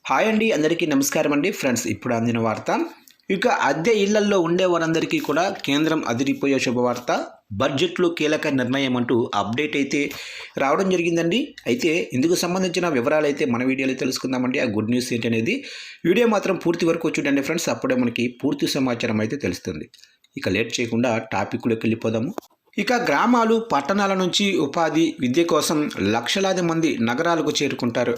Hi అండి, అందరికీ నమస్కారం అండి. ఫ్రెండ్స్, ఇప్పుడు అందిన వార్త. ఇక అద్దె ఇళ్లల్లో ఉండే వారందరికీ కూడా కేంద్రం అదిరిపోయే శుభవార్త. బడ్జెట్లో కీలక నిర్ణయం అంటూ అప్డేట్ అయితే రావడం జరిగిందండి. అయితే ఇందుకు సంబంధించిన వివరాలు అయితే మన వీడియోలో తెలుసుకుందామండి. ఆ గుడ్ న్యూస్ ఏంటి అనేది వీడియో మాత్రం పూర్తి వరకు చూడండి ఫ్రెండ్స్. అప్పుడే మనకి పూర్తి సమాచారం అయితే తెలుస్తుంది. ఇక లేట్ చేయకుండా టాపిక్లోకి వెళ్ళిపోదాము. ఇక గ్రామాలు పట్టణాల నుంచి ఉపాధి విద్య కోసం లక్షలాది మంది నగరాలకు చేరుకుంటారు.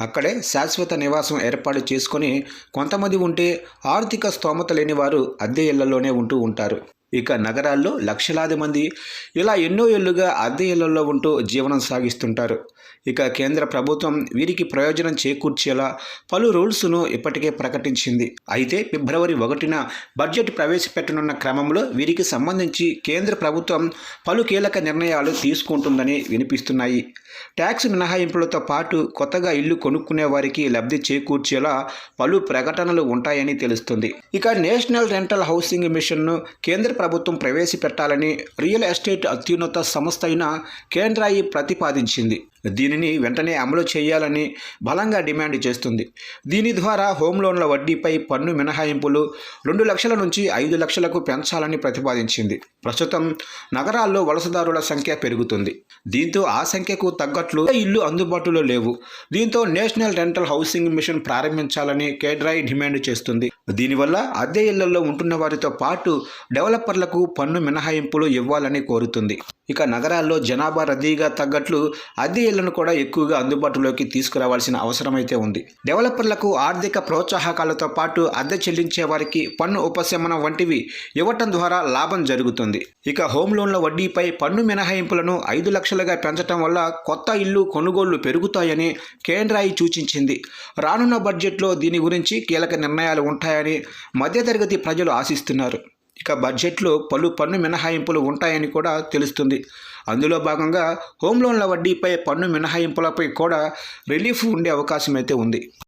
అక్కడే శాశ్వత నివాసం ఏర్పాటు చేసుకొని కొంతమంది ఉంటే ఆర్థిక స్తోమత లేని వారు అద్దె ఇళ్లలోనే ఉంటూ ఉంటారు. ఇక నగరాల్లో లక్షలాది మంది ఇలా ఎన్నో ఏళ్లుగా అద్దె ఇళ్లలో ఉంటూ జీవనం సాగిస్తుంటారు. ఇక కేంద్ర ప్రభుత్వం వీరికి ప్రయోజనం చేకూర్చేలా పలు రూల్స్ను ఇప్పటికే ప్రకటించింది. అయితే ఫిబ్రవరి 1న బడ్జెట్ ప్రవేశపెట్టనున్న క్రమంలో వీరికి సంబంధించి కేంద్ర ప్రభుత్వం పలు కీలక నిర్ణయాలు తీసుకుంటుందని వినిపిస్తున్నాయి. ట్యాక్స్ మినహాయింపులతో పాటు కొత్తగా ఇల్లు కొనుక్కునే వారికి లబ్ధి చేకూర్చేలా పలు ప్రకటనలు ఉంటాయని తెలుస్తుంది. ఇక నేషనల్ రెంటల్ హౌసింగ్ మిషన్ను కేంద్ర ప్రభుత్వం ప్రవేశపెట్టాలని రియల్ ఎస్టేట్ అత్యున్నత సంస్థ అయిన కేంద్రాయి ప్రతిపాదించింది. దీనిని వెంటనే అమలు చేయాలని బలంగా డిమాండ్ చేస్తుంది. దీని ద్వారా హోమ్ లోన్ల వడ్డీపై పన్ను మినహాయింపులు 2 లక్షల నుంచి 5 లక్షలకు పెంచాలని ప్రతిపాదించింది. ప్రస్తుతం నగరాల్లో వలసదారుల సంఖ్య పెరుగుతుంది. దీంతో ఆ సంఖ్యకు తగ్గట్లు ఇల్లు అందుబాటులో లేవు. దీంతో నేషనల్ రెంటల్ హౌసింగ్ మిషన్ ప్రారంభించాలని కేంద్రాయి డిమాండ్ చేస్తుంది. దీనివల్ల అద్దె ఇళ్లలో ఉంటున్న వారితో పాటు డెవలపర్లకు పన్ను మినహాయింపులు ఇవ్వాలని కోరుతుంది. ఇక నగరాల్లో జనాభా రద్దీగా తగ్గట్లు అద్దె ఇళ్లను కూడా ఎక్కువగా అందుబాటులోకి తీసుకురావాల్సిన అవసరం అయితే ఉంది. డెవలపర్లకు ఆర్థిక ప్రోత్సాహకాలతో పాటు అద్దె చెల్లించే వారికి పన్ను ఉపశమనం వంటివి ఇవ్వటం ద్వారా లాభం జరుగుతుంది. ఇక హోమ్ లోన్ల వడ్డీపై పన్ను మినహాయింపులను 5 లక్షలుగా పెంచడం వల్ల కొత్త ఇల్లు కొనుగోళ్లు పెరుగుతాయని కేంద్రాయి సూచించింది. రానున్న బడ్జెట్లో దీని గురించి కీలక నిర్ణయాలు ఉంటాయని మధ్యతరగతి ప్రజలు ఆశిస్తున్నారు. ఇక బడ్జెట్లో పలు పన్ను మినహాయింపులు ఉంటాయని కూడా తెలుస్తుంది. అందులో భాగంగా హోమ్ లోన్ల వడ్డీపై పన్ను మినహాయింపులపై కూడా రిలీఫ్ ఉండే అవకాశం అయితే ఉంది.